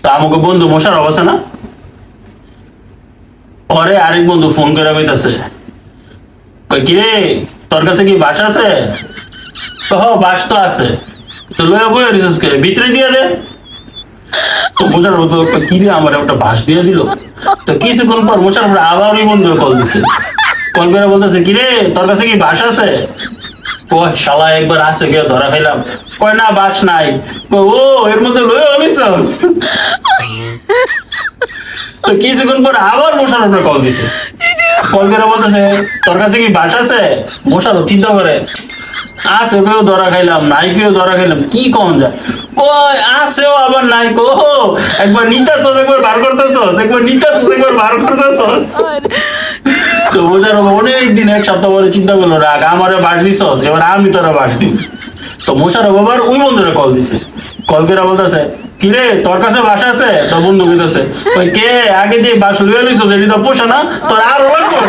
তো আমাকে বন্ধু মশার অবস্থা না, পরে আরেক বন্ধু ফোন করে কইতাছে, কই কিরে তোর কাছে কি বাস আছে? তো হ বাস তো আছে, তো লয়া বইয়া রিসার্চ করে ভিতরে দিয়ে দে। তো মোশার মতো কিরে আমার একটা বাস দিয়ে দিল। তো কিছুক্ষণ পর মোশার উপরে আবার ওই বন্ধু কল দিছে, কল করে বলতেছে কিরে তোর কাছে কি বাস আছে? ও শালা একবার আসছে কেউ ধরা খাইলাম, কয় না বাস নাই। কয়, ও এর মধ্যে লয়ে অনিছস। তো কিছুক্ষণ পর আবার মশার উপরে কল দিছে, কল করে বলতেছে তোর কাছে কি বাস আছে? মশা তো চিন্তা করে, আছে কেউ ধরা খাইলাম, নাই কেউ ধরা খাইলাম, কি কম যায়। কয় আছেও আবার নাই, কো একবার নিতাছস একবার বার করতেছস, একবার নিতাছস একবার বার করতেছস। তো বোঝার অনেকদিন এক সপ্তাহ পরে চিন্তা করলো রাগ আমারে বাস দিছস, এবার আমি তোরা বাস দিব। তো মোশারফ আবার ওই বন্ধুরা কল দিছে, কল করে বলতেছে কিরে তোর কাছে বাস আছে? তো বন্ধু কইতাছে, ওই কে আগে যে বাস লইয়া লইছস এটি তো পোষা না, তোর আরো লাগবো।